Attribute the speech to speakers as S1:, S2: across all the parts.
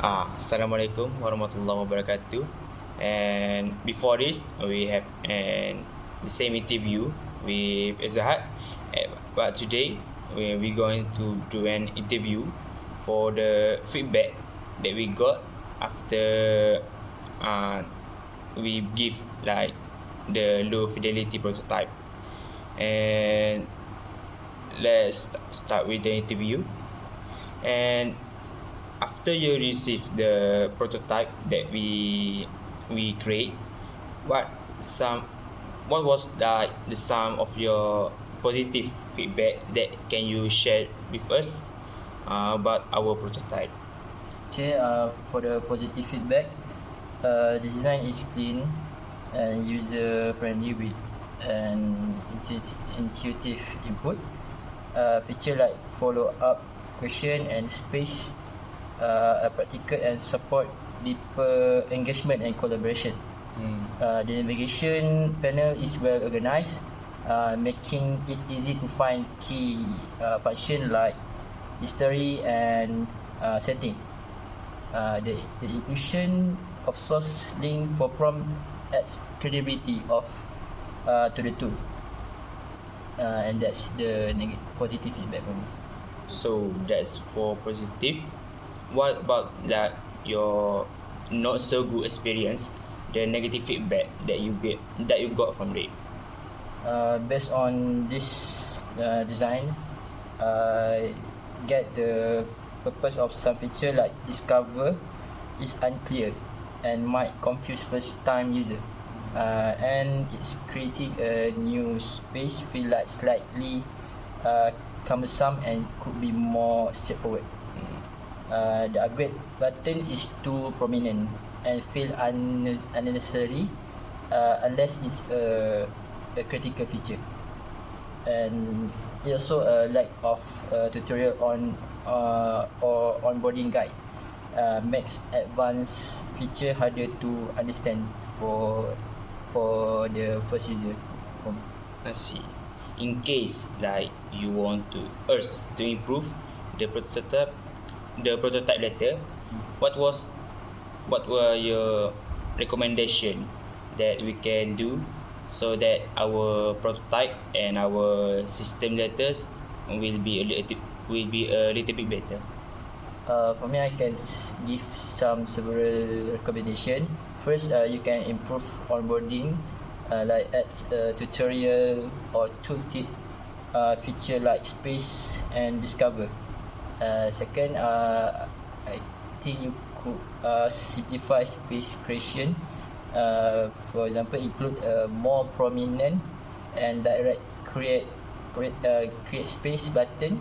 S1: Assalamualaikum warahmatullahi wabarakatuh. And before this, we have the same interview with Ezhat. But today, we're going to do an interview for the feedback that we got after uh, we give like the low fidelity prototype. And let's start with the interview. And after you receive the prototype that we create, what some what was the sum of your positive feedback that can you share with us about our prototype?
S2: Okay, for the positive feedback, the design is clean and user friendly with an intuitive input. Feature like follow up question and space are practical and support deeper engagement and collaboration. The navigation panel is well organized, making it easy to find key function like history and setting. The inclusion of source link for prompt adds credibility to the tool, and that's the positive feedback for me.
S1: So that's for positive. What about your not so good experience, the negative feedback that you got from it?
S2: Based on this design, get the purpose of some feature like discover is unclear and might confuse first time user, and it's creating a new space feel like slightly cumbersome and could be more straightforward. The upgrade button is too prominent and feel unnecessary unless it's a critical feature, and it also a lack of tutorial or onboarding guide makes advanced feature harder to understand for the first user.
S1: I see. In case like you want us to improve the prototype later, what were your recommendation that we can do so that our prototype and our system letters will be a little bit better?
S2: For me, I can give several recommendation. First, you can improve onboarding, like add tutorial or tooltip feature like space and discover. Second, I think you could simplify space creation. For example, include a more prominent and direct create space button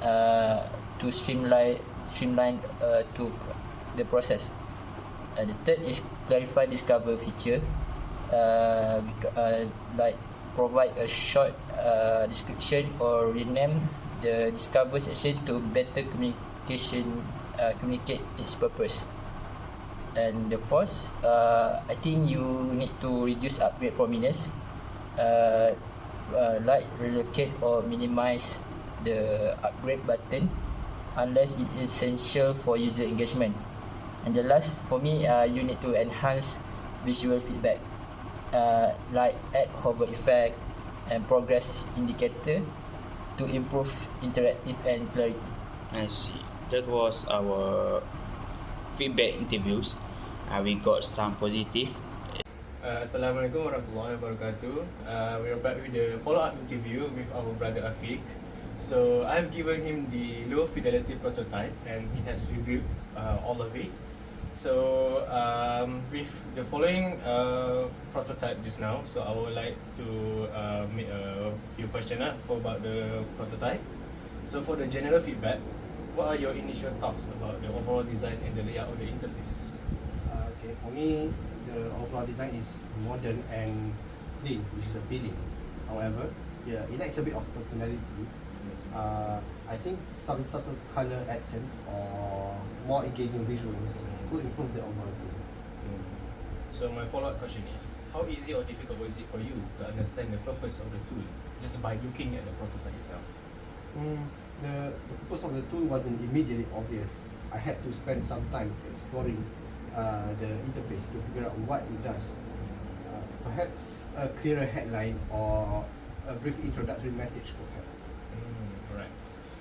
S2: to streamline to the process. The third is clarify discover feature, like provide a short description or rename the discover section to better communicate its purpose. And the fourth, I think you need to reduce upgrade prominence, like relocate or minimize the upgrade button unless it is essential for user engagement. And the last for me, you need to enhance visual feedback, like add hover effect and progress indicator to improve interactive and clarity.
S1: I see. That was our feedback interviews. We got some positive.
S3: Assalamualaikum warahmatullahi wabarakatuh. We are back with the follow-up interview with our brother Afiq. So I've given him the low fidelity prototype and he has reviewed all of it. So with the following prototype just now, so I would like to make a few questions about the prototype. So for the general feedback, what are your initial thoughts about the overall design and the layout of the interface?
S4: Okay, for me, the overall design is modern and clean, which is appealing. However, yeah, it lacks a bit of personality. I think some subtle color accents or more engaging visuals could improve the overall thing.
S3: So my follow-up question is, how easy or difficult was it for you to understand the purpose of the tool just by looking at the prototype itself?
S4: The purpose of the tool wasn't immediately obvious I had to spend some time exploring the interface to figure out what it does. Perhaps a clearer headline or a brief introductory message could help.
S3: Alright.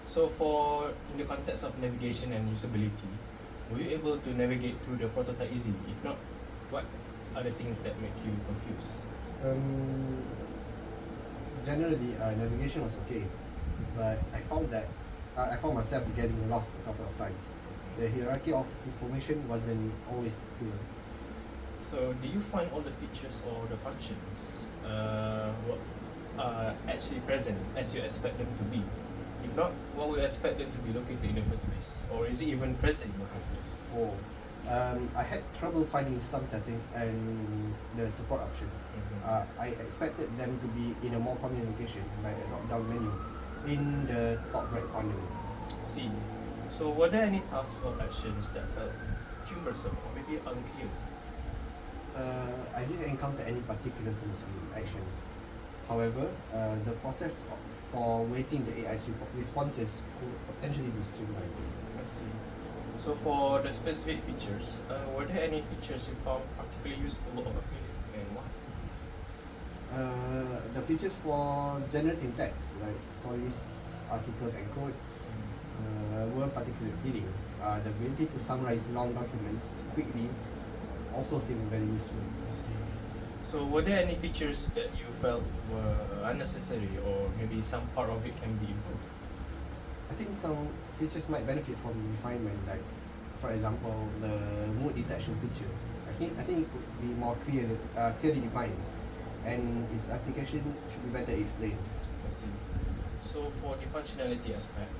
S3: So for in the context of navigation and usability, were you able to navigate through the prototype easily? If not, what are the things that make you confused?
S4: Generally, navigation was okay, but I found myself getting lost a couple of times. The hierarchy of information wasn't always clear.
S3: So do you find all the features or the functions are actually present as you expect them to be? If not, what would you expect them to be located in the first place? Or is it even present in the first place?
S4: Oh, I had trouble finding some settings and the support options. I expected them to be in a more prominent location, like a drop-down menu in the top right corner.
S3: See. So were there any tasks or actions that felt cumbersome or maybe unclear?
S4: I didn't encounter any particular cumbersome actions. However, the process for waiting the AI's responses could potentially be streamlined.
S3: I see. So for the specific features, were there any features you found particularly useful or appealing, and why?
S4: The features for generating text like stories, articles, and quotes were particularly appealing. The ability to summarize long documents quickly also seemed very useful.
S3: I see. So were there any features that you felt were unnecessary or maybe some part of it can be improved?
S4: I think some features might benefit from refinement, like for example the mood detection feature. I think it could be more clearly defined, and its application should be better explained.
S3: I see. So for the functionality aspect,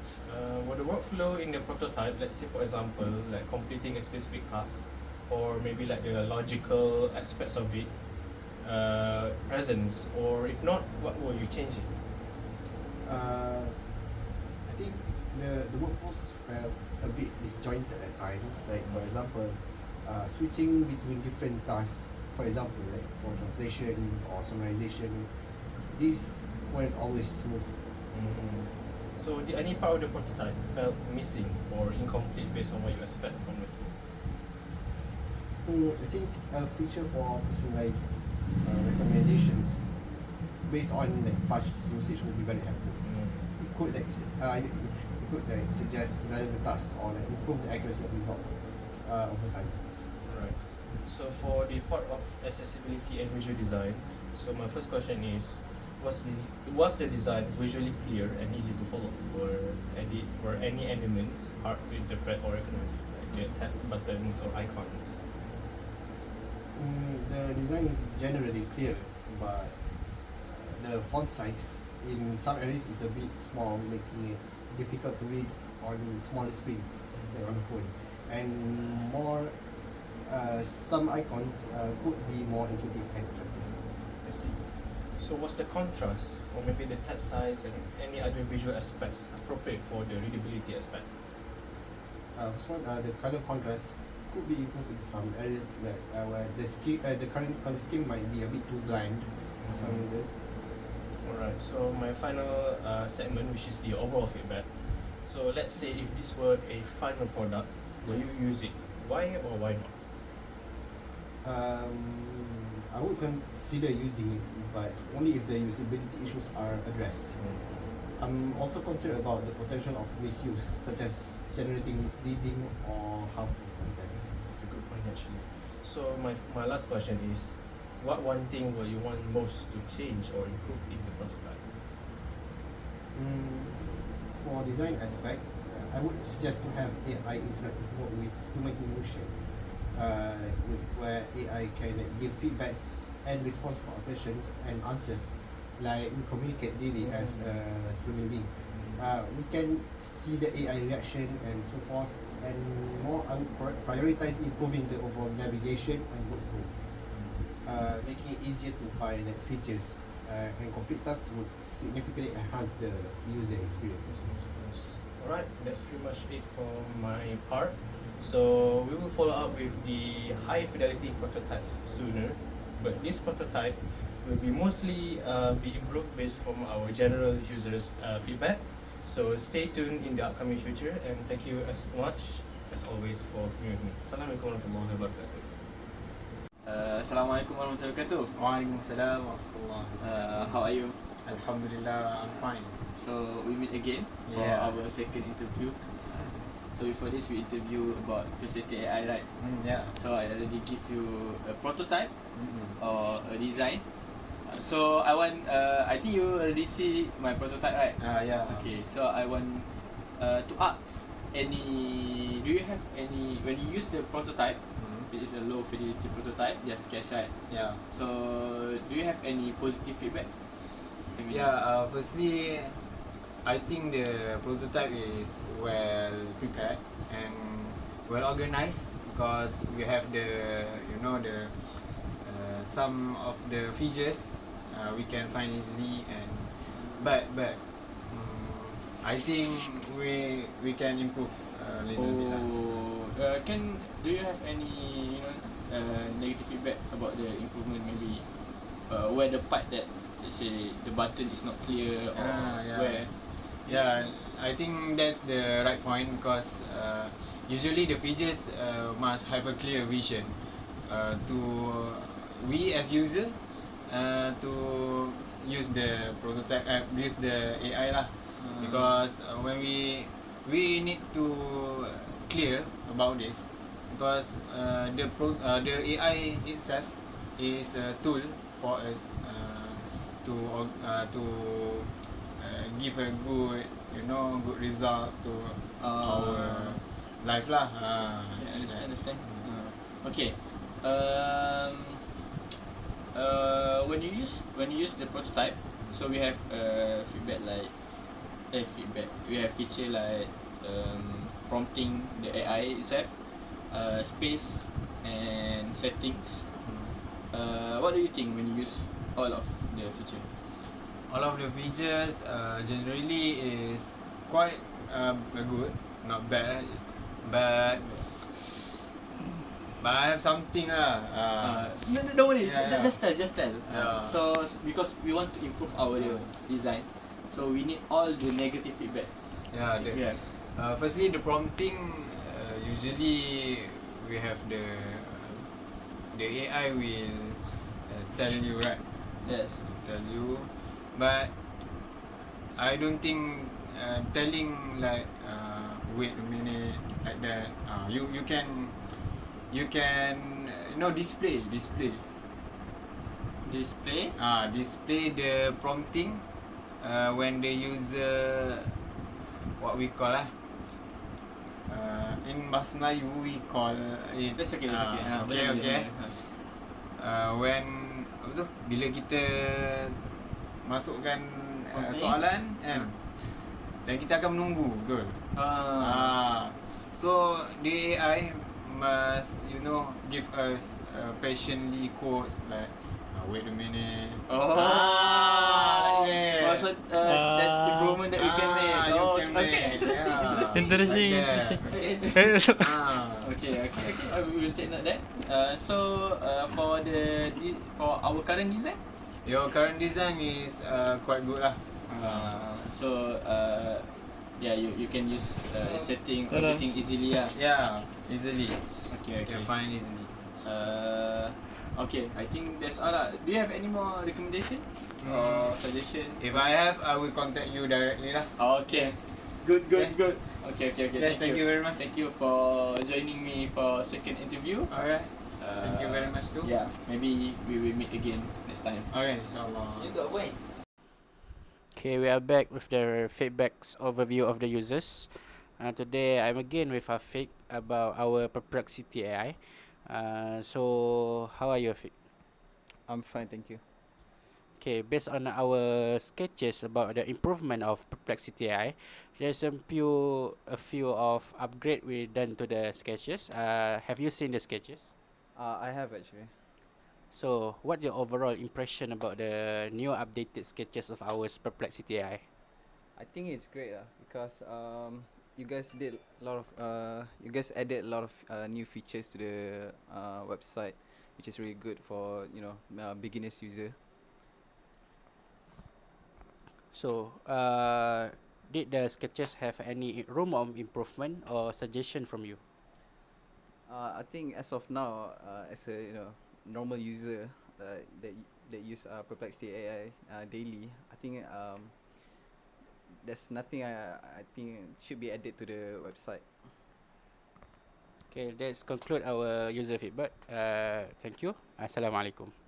S3: were the workflow in the prototype, let's say for example, like completing a specific task, or maybe like the logical aspects of it, presence, or if not, what were you changing?
S4: I think the workflows felt a bit disjointed at times. Like for example, switching between different tasks. For example, like for translation or summarization, these weren't always smooth.
S3: So did any part of the prototype felt missing or incomplete based on what you expect from the tool?
S4: I think a feature for personalized recommendations based on like past usage would be very helpful. It could suggest relevant tasks or like improve the accuracy of results over time.
S3: Right. So for the part of accessibility and visual design, so my first question is, was the design visually clear and easy to follow? Were any elements hard to interpret or recognize, like the text buttons or icons?
S4: The design is generally clear, but the font size in some areas is a bit small, making it difficult to read on smaller screens like on the phone. And some icons could be more intuitive and attractive.
S3: I see. So was the contrast or maybe the text size and any other visual aspects appropriate for the readability aspects?
S4: First one, the color contrast could be improved in some areas, like where the current color scheme might be a bit too bland for some users.
S3: Alright, so my final segment, which is the overall feedback. So let's say if this were a final product, will you use it? Why or why not?
S4: I would consider using it, but only if the usability issues are addressed. I'm also concerned about the potential of misuse, such as generating misleading or harmful content.
S3: That's a good point actually. So my last question is, what one thing will you want most to change or improve in the prototype?
S4: For design aspect, I would suggest to have AI interactive mode with human emotion, where AI can give feedbacks and response for questions and answers, like we communicate daily as a human being. We can see the AI reaction and so forth, and more I would prioritize improving the overall navigation and workflow, making it easier to find features and complete tasks would significantly enhance the user experience.
S3: Alright, that's pretty much it for my part. So we will follow up with the high fidelity prototypes sooner, but this prototype will be mostly be improved based from our general users' feedback. So stay tuned in the upcoming future, and thank you as much as always for being with me. Assalamualaikum warahmatullahi wabarakatuh.
S5: Assalamualaikum warahmatullahi wabarakatuh.
S6: Waalaikumsalam warahmatullahi
S5: How are you?
S6: Alhamdulillah, I'm fine.
S5: So we meet again for
S6: Yeah.
S5: our second interview. So before this, we interview about personality AI, right?
S6: Yeah.
S5: So I already give you a prototype
S6: Mm-hmm.
S5: or a design. So I want, I think you already see my prototype, right?
S6: Yeah.
S5: Okay. So I want to ask do you have any when you use the prototype?
S6: Mm-hmm.
S5: It is a low fidelity prototype, just sketch, right?
S6: Yeah.
S5: So do you have any positive feedback? Maybe.
S6: Yeah. Firstly, I think the prototype is well prepared and well organized because we have the some of the features we can find easily but I think we can improve a little bit lah.
S5: Do you have any negative feedback about the improvement? Maybe where the part that let's say the button is not clear or
S6: Yeah.
S5: where.
S6: Yeah, I think that's the right point because usually the features must have a clear vision to we as user to use the prototype use the AI lah because when we need to clear about this because the AI itself is a tool for us to give a good good result to our life lah.
S5: Okay, understand.
S6: Mm.
S5: Okay. When you use the prototype, so we have feedback like we have feature like prompting the AI itself, space and settings. What do you think when you use all of the feature?
S6: All of the features generally is quite good, not bad, but I have something lah.
S5: No, don't worry.
S6: Yeah.
S5: Just tell.
S6: Yeah.
S5: So because we want to improve our design, so we need all the negative feedback.
S6: Yeah,
S5: Yes, we have.
S6: firstly the prompting usually we have the AI will tell you, right?
S5: Yes.
S6: Tell you, but I don't think telling like wait a minute like that. You can display
S5: Display.
S6: display the prompting when the user what we call in bahasa Melayu we call it
S5: That's okay.
S6: okay. When apa tu bila kita masukkan
S5: Prompting.
S6: soalan kan dan kita akan menunggu betul. So the AI must give us patiently quotes like wait a minute. Like that.
S5: So that's improvement that we can make.
S6: You can
S5: Okay,
S6: make.
S5: interesting.
S6: Yeah. Like that.
S5: Okay. We will take note that. So for our current design.
S6: Your current design is quite good lah.
S5: So you can use setting everything easily lah.
S6: Yeah, easily.
S5: Okay.
S6: You can find easily.
S5: Okay, I think that's all lah. Do you have any more recommendation or suggestion?
S6: If I have, I will contact you directly lah.
S5: Okay. Good.
S6: Okay.
S5: Okay.
S6: Thank you very much.
S5: Thank you for joining me for second interview.
S6: Alright. Thank you very much too.
S5: Yeah, maybe we will meet again next time.
S6: Okay, inshallah.
S7: Okay, we are back with the feedbacks overview of the users. Today I'm again with Afiq about our Perplexity AI. So how are you, Afiq?
S2: I'm fine, thank you.
S7: Okay, based on our sketches about the improvement of Perplexity AI, there's a few of upgrade we done to the sketches. Have you seen the sketches?
S2: I have actually.
S7: So, what's your overall impression about the new updated sketches of our Perplexity AI?
S2: I think it's great because you guys did a lot of you guys added a lot of new features to the website, which is really good for beginners user.
S7: So, did the sketches have any room of improvement or suggestion from you?
S8: I think as of now, as a normal user that use Perplexity AI daily, I think there's nothing I think should be added to the website.
S7: Okay, let's conclude our user feedback. Thank you. Assalamualaikum.